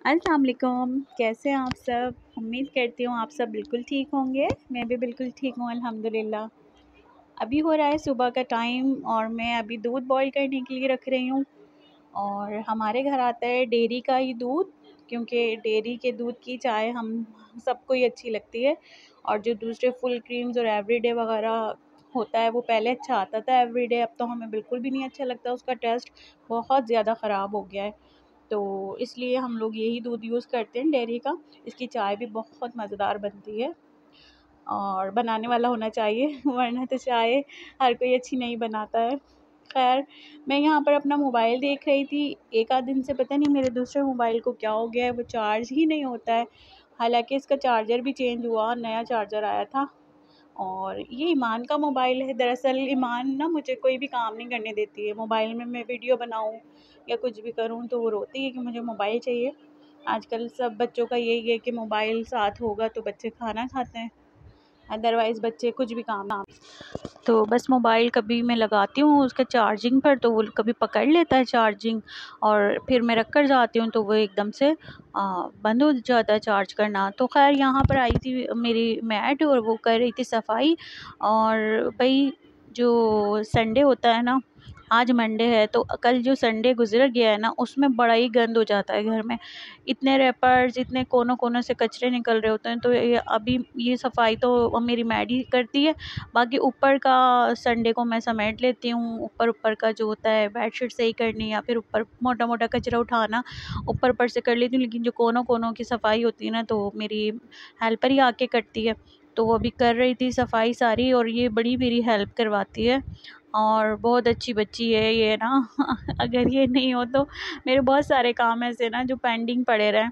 अस्सलाम वालेकुम, कैसे हैं आप सब। उम्मीद करती हूँ आप सब बिल्कुल ठीक होंगे। मैं भी बिल्कुल ठीक हूँ अल्हम्दुलिल्लाह। अभी हो रहा है सुबह का टाइम और मैं अभी दूध बॉईल करने के लिए रख रही हूँ। और हमारे घर आता है डेयरी का ही दूध, क्योंकि डेयरी के दूध की चाय हम सबको ही अच्छी लगती है। और जो दूसरे फुल क्रीम्स और एवरीडे वगैरह होता है वो पहले अच्छा आता था एवरीडे, अब तो हमें बिल्कुल भी नहीं अच्छा लगता। उसका टेस्ट बहुत ज़्यादा ख़राब हो गया है, तो इसलिए हम लोग यही दूध यूज़ करते हैं डेयरी का। इसकी चाय भी बहुत मज़ेदार बनती है और बनाने वाला होना चाहिए वरना तो चाय हर कोई अच्छी नहीं बनाता है। खैर, मैं यहाँ पर अपना मोबाइल देख रही थी। एक आध दिन से पता नहीं मेरे दूसरे मोबाइल को क्या हो गया है, वो चार्ज ही नहीं होता है। हालांकि इसका चार्जर भी चेंज हुआ, नया चार्जर आया था। और ये ईमान का मोबाइल है। दरअसल ईमान ना मुझे कोई भी काम नहीं करने देती है। मोबाइल में मैं वीडियो बनाऊँ या कुछ भी करूँ तो वो रोती है कि मुझे मोबाइल चाहिए। आजकल सब बच्चों का यही है कि मोबाइल साथ होगा तो बच्चे खाना खाते हैं, अदरवाइज़ बच्चे कुछ भी काम ना। तो बस मोबाइल कभी मैं लगाती हूँ उसका चार्जिंग पर, तो वो कभी पकड़ लेता है चार्जिंग, और फिर मैं रख कर जाती हूँ तो वो एकदम से बंद हो जाता है चार्ज करना। तो खैर, यहाँ पर आई थी मेरी मैड और वो कर रही थी सफाई। और भाई, जो संडे होता है ना, आज मंडे है तो कल जो संडे गुजर गया है ना, उसमें बड़ा ही गंद हो जाता है घर में। इतने रैपर्स, इतने कोनों कोनों से कचरे निकल रहे होते हैं। तो ये अभी ये सफाई तो मेरी मैड ही करती है। बाकी ऊपर का संडे को मैं समेट लेती हूँ। ऊपर ऊपर का जो होता है बेडशीट सही करनी या फिर ऊपर मोटा मोटा कचरा उठाना, ऊपर ऊपर से कर लेती हूँ। लेकिन जो कोनों कोनों की सफाई होती है ना, तो मेरी हेल्पर ही आके करती है। तो वो अभी कर रही थी सफाई सारी, और ये बड़ी मेरी हेल्प करवाती है और बहुत अच्छी बच्ची है ये ना अगर ये नहीं हो तो मेरे बहुत सारे काम ऐसे ना जो पेंडिंग पड़े रहे।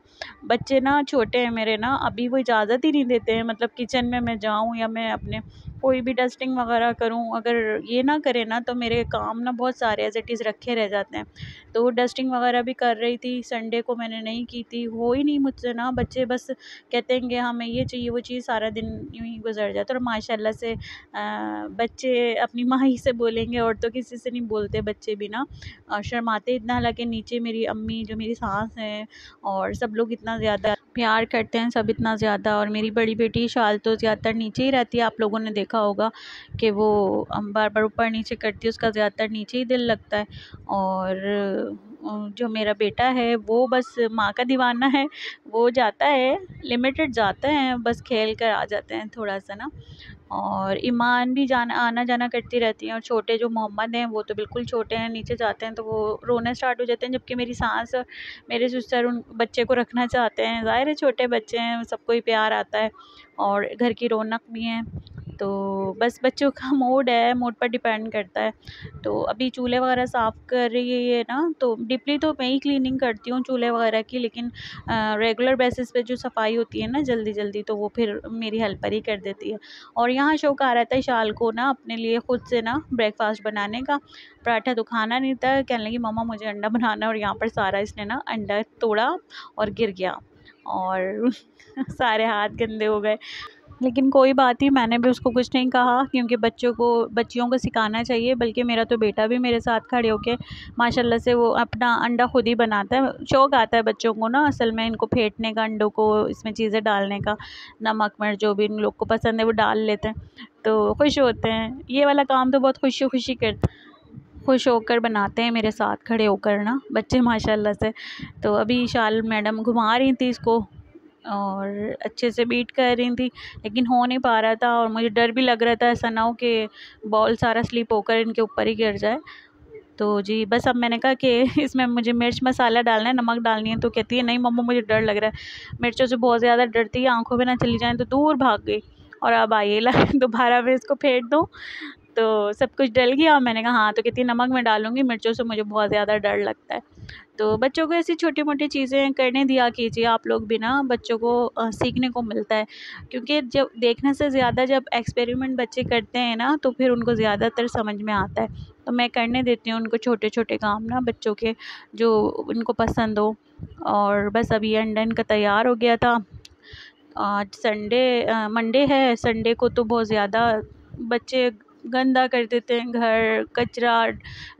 बच्चे ना छोटे हैं मेरे ना, अभी वो इजाज़त ही नहीं देते हैं, मतलब किचन में मैं जाऊँ या मैं अपने कोई भी डस्टिंग वगैरह करूँ, अगर ये ना करे ना तो मेरे काम ना बहुत सारे एज इट इज़ रखे रह जाते हैं। तो वो डस्टिंग वगैरह भी कर रही थी, संडे को मैंने नहीं की थी। हो ही नहीं मुझसे ना, बच्चे बस कहते हैं कि हमें ये चाहिए वो चाहिए, सारा दिन यूँ ही गुजर जाता है। और माशाल्लाह से बच्चे अपनी माँ ही से बोलेंगे और तो किसी से नहीं बोलते बच्चे भी ना। शर्माते इतना, हालांकि नीचे मेरी अम्मी जो मेरी सास हैं और सब लोग इतना ज़्यादा प्यार करते हैं, सब इतना ज़्यादा। और मेरी बड़ी बेटी शाल तो ज़्यादातर नीचे ही रहती है। आप लोगों ने देखा होगा कि वो बार बार ऊपर नीचे करती है, उसका ज़्यादातर नीचे ही दिल लगता है। और जो मेरा बेटा है वो बस माँ का दीवाना है। वो जाता है, लिमिटेड जाते हैं, बस खेल कर आ जाते हैं थोड़ा सा ना। और ईमान भी जाना आना जाना करती रहती हैं। और छोटे जो मोहम्मद हैं वो तो बिल्कुल छोटे हैं, नीचे जाते हैं तो वो रोना स्टार्ट हो जाते हैं। जबकि मेरी सास और मेरे सिस्टर उन बच्चे को रखना चाहते हैं। ज़ाहिर है छोटे बच्चे हैं, सबको ही प्यार आता है और घर की रौनक भी है। तो बस बच्चों का मूड है, मूड पर डिपेंड करता है। तो अभी चूल्हे वगैरह साफ़ कर रही है ये ना, तो डीपली तो मैं ही क्लीनिंग करती हूँ चूल्हे वगैरह की, लेकिन रेगुलर बेसिस पे जो सफाई होती है ना जल्दी जल्दी, तो वो फिर मेरी हेल्पर ही कर देती है। और यहाँ शौक आ रहता है शाल को ना अपने लिए खुद से ना ब्रेकफास्ट बनाने का। पराठा तो खाना नहीं था, कहने लगी मम्मा मुझे अंडा बनाना है। और यहाँ पर सारा इसने ना अंडा तोड़ा और गिर गया और सारे हाथ गंदे हो गए। लेकिन कोई बात ही, मैंने भी उसको कुछ नहीं कहा, क्योंकि बच्चियों को सिखाना चाहिए। बल्कि मेरा तो बेटा भी मेरे साथ खड़े होके माशाल्लाह से वो अपना अंडा खुद ही बनाता है। शौक़ आता है बच्चों को ना असल में, इनको फेंटने का, अंडों को इसमें चीज़ें डालने का, नमक मिर्च जो भी इन लोग को पसंद है वो डाल लेते हैं, तो खुश होते हैं। ये वाला काम तो बहुत खुशी खुशी करते, खुश होकर बनाते हैं मेरे साथ खड़े होकर ना बच्चे माशाल्लाह से। तो अभी शाल मैडम घुमा रही थी इसको और अच्छे से बीट कर रही थी, लेकिन हो नहीं पा रहा था। और मुझे डर भी लग रहा था ऐसा ना हो कि बॉल सारा स्लिप होकर इनके ऊपर ही गिर जाए। तो जी बस, अब मैंने कहा कि इसमें मुझे मिर्च मसाला डालना है, नमक डालनी है। तो कहती है नहीं मम्मा मुझे डर लग रहा है, मिर्चों से बहुत ज़्यादा डरती है, आंखों में ना चली जाए। तो दूर भाग गई और अब आई ला दोबारा मैं इसको फेंट दूँ तो सब कुछ डल गया। और मैंने कहा हाँ, तो कहती है नमक मैं डालूँगी, मिर्चों से मुझे बहुत ज़्यादा डर लगता है। तो बच्चों को ऐसी छोटी मोटी चीज़ें करने दिया कीजिए आप लोग भी ना, बच्चों को सीखने को मिलता है। क्योंकि जब देखने से ज़्यादा जब एक्सपेरिमेंट बच्चे करते हैं ना, तो फिर उनको ज़्यादातर समझ में आता है। तो मैं करने देती हूँ उनको छोटे छोटे काम ना बच्चों के, जो उनको पसंद हो। और बस अभी अंडा इनका तैयार हो गया था। आज मंडे है, संडे को तो बहुत ज़्यादा बच्चे गंदा कर देते हैं घर, कचरा,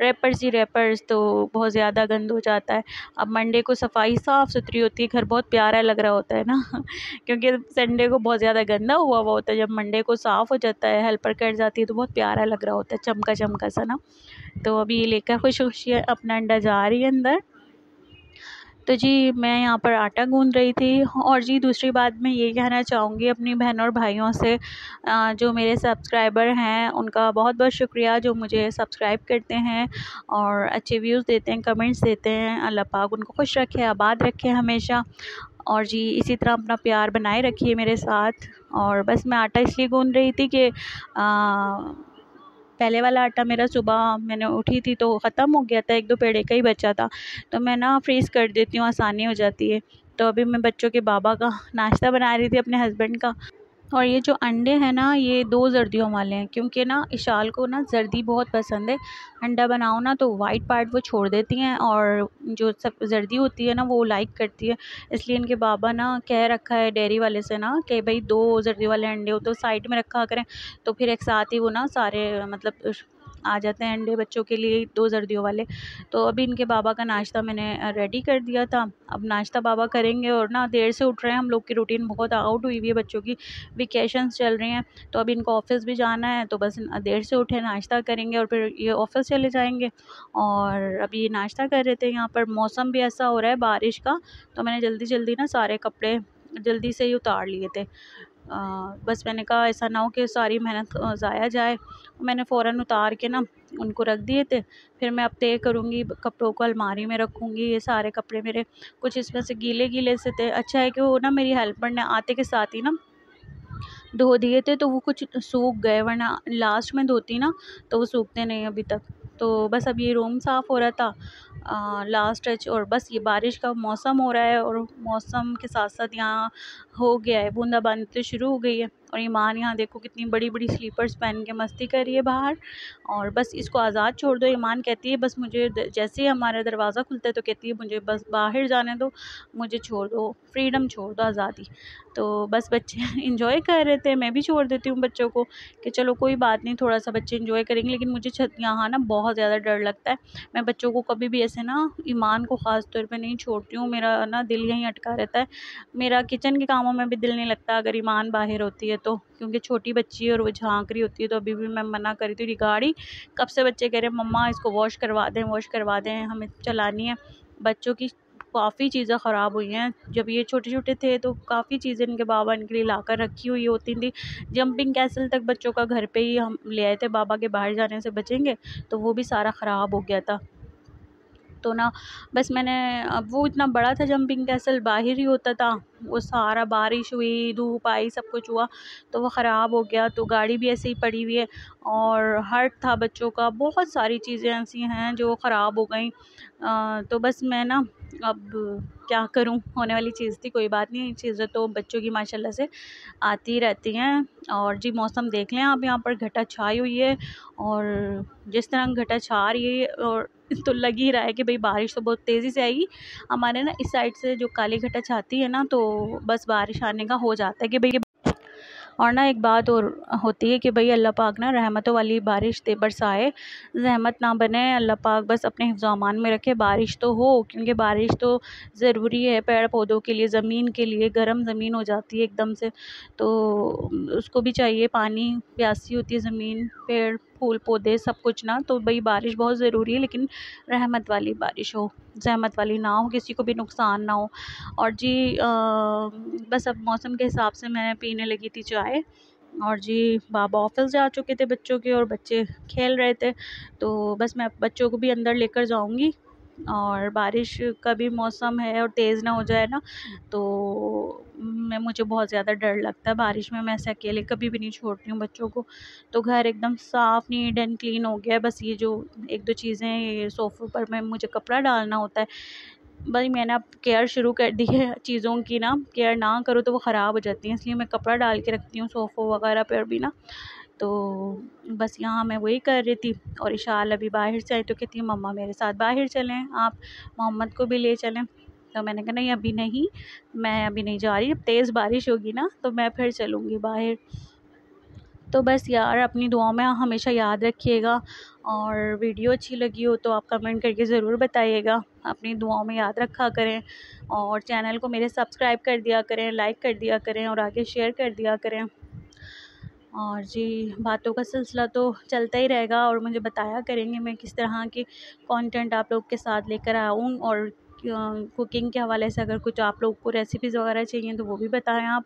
रैपर्स ही रैपर्स, तो बहुत ज़्यादा गंद हो जाता है। अब मंडे को सफाई साफ़ सुथरी होती है, घर बहुत प्यारा लग रहा होता है ना क्योंकि संडे को बहुत ज़्यादा गंदा हुआ हुआ होता है, जब मंडे को साफ़ हो जाता है, हेल्पर कर जाती है, तो बहुत प्यारा लग रहा होता है, चमका चमका सा ना। तो अभी ये लेकर खुश खुशी अपना अंडा जा रही है अंदर। तो जी मैं यहाँ पर आटा गूँध रही थी। और जी दूसरी बात मैं ये कहना चाहूँगी अपनी बहन और भाइयों से, जो मेरे सब्सक्राइबर हैं उनका बहुत बहुत शुक्रिया, जो मुझे सब्सक्राइब करते हैं और अच्छे व्यूज़ देते हैं, कमेंट्स देते हैं। अल्लाह पाक उनको खुश रखे, आबाद रखे हमेशा। और जी इसी तरह अपना प्यार बनाए रखिए मेरे साथ। और बस मैं आटा इसलिए गूँध रही थी कि पहले वाला आटा मेरा सुबह मैंने उठी थी तो ख़त्म हो गया था, 1-2 पेड़े का ही बचा था, तो मैं ना फ्रीज़ कर देती हूँ, आसानी हो जाती है। तो अभी मैं बच्चों के बाबा का नाश्ता बना रही थी, अपने हस्बैंड का। और ये जो अंडे हैं ना, ये 2 जर्दियों वाले हैं, क्योंकि ना इशाल को ना जर्दी बहुत पसंद है। अंडा बनाओ ना तो वाइट पार्ट वो छोड़ देती हैं, और जो सब जर्दी होती है ना वो लाइक करती है। इसलिए इनके बाबा ना कह रखा है डेयरी वाले से ना कि भाई 2 जर्दी वाले अंडे हो तो साइड में रखा करें, तो फिर एक साथ ही वो ना सारे मतलब आ जाते हैं अंडे बच्चों के लिए, 2 जर्दियों वाले। तो अभी इनके बाबा का नाश्ता मैंने रेडी कर दिया था। अब नाश्ता बाबा करेंगे, और ना देर से उठ रहे हैं, हम लोग की रूटीन बहुत आउट हुई हुई है, बच्चों की वेकेशंस चल रही हैं, तो अब इनको ऑफ़िस भी जाना है, तो बस देर से उठे, नाश्ता करेंगे और फिर ये ऑफ़िस चले जाएँगे। और अभी नाश्ता कर रहे थे, यहाँ पर मौसम भी ऐसा हो रहा है बारिश का, तो मैंने जल्दी-जल्दी ना सारे कपड़े जल्दी से ही उतार लिए थे। बस मैंने कहा ऐसा ना हो कि सारी मेहनत ज़ाया जाए। मैंने फ़ौरन उतार के ना उनको रख दिए थे। फिर मैं अब तय करूँगी, कपड़ों को अलमारी में रखूँगी। ये सारे कपड़े मेरे कुछ इसमें से गीले-गीले से थे। अच्छा है कि वो ना मेरी हेल्पर ने आते के साथ ही ना धो दिए थे, तो वो कुछ सूख गए, वरना लास्ट में धोती ना तो वो सूखते नहीं अभी तक। तो बस अब ये रूम साफ़ हो रहा था, लास्ट टच। और बस ये बारिश का मौसम हो रहा है, और मौसम के साथ साथ यहाँ हो गया है, बूंदाबांदी तो शुरू हो गई है। और ईमान यहाँ देखो कितनी बड़ी बड़ी स्लीपर्स पहन के मस्ती कर रही है बाहर। और बस इसको आज़ाद छोड़ दो, ईमान कहती है बस मुझे जैसे ही हमारा दरवाज़ा खुलता है तो कहती है मुझे बस बाहर जाने दो, मुझे छोड़ दो, फ्रीडम छोड़ दो, आज़ादी। तो बस बच्चे इंजॉय कर रहे थे, मैं भी छोड़ देती हूँ बच्चों को कि चलो कोई बात नहीं, थोड़ा सा बच्चे इंजॉय करेंगे। लेकिन मुझे यहाँ ना बहुत ज़्यादा डर लगता है। मैं बच्चों को कभी भी ऐसे ना, ईमान को ख़ास तौर पे नहीं छोड़ती हूँ, मेरा ना दिल यहीं अटका रहता है। मेरा किचन के कामों में भी दिल नहीं लगता अगर ईमान बाहर होती है तो, क्योंकि छोटी बच्ची है और वो झांक रही होती है। तो अभी भी मैं मना करी थी, गाड़ी कब से बच्चे कह रहे हैं मम्मा इसको वॉश करवा दें, हमें चलानी है। बच्चों की काफ़ी चीज़ें ख़राब हुई हैं। जब ये छोटे-छोटे थे तो काफ़ी चीज़ें इनके बाबा इनके लिए लाकर रखी हुई होती थी। जंपिंग कैसल तक बच्चों का घर पे ही हम ले आए थे, बाबा के बाहर जाने से बचेंगे, तो वो भी सारा ख़राब हो गया था। तो ना बस मैंने, अब वो इतना बड़ा था जंपिंग कैसल, बाहर ही होता था, वो सारा बारिश हुई, धूप आई, सब कुछ हुआ तो वो ख़राब हो गया। तो गाड़ी भी ऐसे ही पड़ी हुई है, और हर्ट था बच्चों का, बहुत सारी चीज़ें ऐसी हैं जो ख़राब हो गई। तो बस मैं ना अब क्या करूं, होने वाली चीज़ थी, कोई बात नहीं, चीज़ें तो बच्चों की माशाल्लाह से आती रहती हैं। और जी मौसम देख लें आप, यहाँ पर घटा छाई हुई है, और जिस तरह घटा छा रही है, और तो लग ही रहा है कि भाई बारिश तो बहुत तेज़ी से आएगी। हमारे ना इस साइड से जो काली घटा छाती है ना, तो बस बारिश आने का हो जाता है कि भाई। और ना एक बात और होती है कि भाई अल्लाह पाक ना रहमतों वाली बारिश दे, बरसाए, ज़हमत ना बने। अल्लाह पाक बस अपने हिफ्ज़ अमान में रखे, बारिश तो हो, क्योंकि बारिश तो ज़रूरी है पेड़ पौधों के लिए, ज़मीन के लिए। गर्म ज़मीन हो जाती है एकदम से, तो उसको भी चाहिए पानी, प्यासी होती है ज़मीन, पेड़ फूल पौधे सब कुछ ना। तो भाई बारिश बहुत ज़रूरी है, लेकिन रहमत वाली बारिश हो, ज़हमत वाली ना हो, किसी को भी नुकसान ना हो। और जी बस अब मौसम के हिसाब से मैं पीने लगी थी चाय। और जी बाबा ऑफिस जा चुके थे बच्चों के, और बच्चे खेल रहे थे, तो बस मैं बच्चों को भी अंदर लेकर जाऊंगी। और बारिश का भी मौसम है, और तेज़ ना हो जाए ना, तो मुझे बहुत ज़्यादा डर लगता है बारिश में। मैं ऐसे अकेले कभी भी नहीं छोड़ती हूँ बच्चों को। तो घर एकदम साफ़ नीट एंड क्लीन हो गया है। बस ये जो 1-2 चीज़ें, ये सोफ़े पर में मुझे कपड़ा डालना होता है, भाई मैंने अब केयर शुरू कर दी है चीज़ों की ना, केयर ना करो तो वो ख़राब हो जाती हैं, इसलिए मैं कपड़ा डाल के रखती हूँ सोफ़ों वगैरह पर भी ना। तो बस यहाँ मैं वही कर रही थी। और इशाल अभी बाहर से आई तो कहती है मम्मा मेरे साथ बाहर चलें, आप मोहम्मद को भी ले चलें। तो मैंने कहा नहीं अभी नहीं, मैं अभी नहीं जा रही, अब तेज़ बारिश होगी ना तो मैं फिर चलूँगी बाहर। तो बस यार अपनी दुआओं में हमेशा याद रखिएगा, और वीडियो अच्छी लगी हो तो आप कमेंट करके ज़रूर बताइएगा। अपनी दुआओं में याद रखा करें, और चैनल को मेरे सब्सक्राइब कर दिया करें, लाइक कर दिया करें और आगे शेयर कर दिया करें। और जी, बातों का सिलसिला तो चलता ही रहेगा, और मुझे बताया करेंगे मैं किस तरह के कंटेंट आप लोग के साथ लेकर आऊँ, और कुकिंग के हवाले से अगर कुछ आप लोग को रेसिपीज़ वगैरह चाहिए तो वो भी बताएं आप।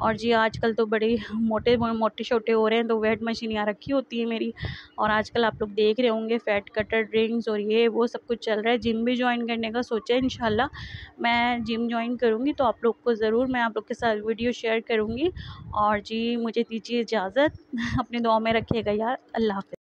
और जी, आजकल तो बड़े मोटे छोटे हो रहे हैं, तो वेट मशीन यहाँ रखी होती है मेरी, और आजकल आप लोग देख रहे होंगे फैट कटर ड्रिंक्स और ये वो सब कुछ चल रहा है। जिम भी ज्वाइन करने का सोचा है, इंशाल्लाह मैं जिम ज्वाइन करूँगी तो आप लोग को ज़रूर मैं आप लोग के साथ वीडियो शेयर करूँगी। और जी, मुझे दीजिए इजाज़त। अपनी दुआ में रखिएगा यार। अल्लाह हाफ़िज़।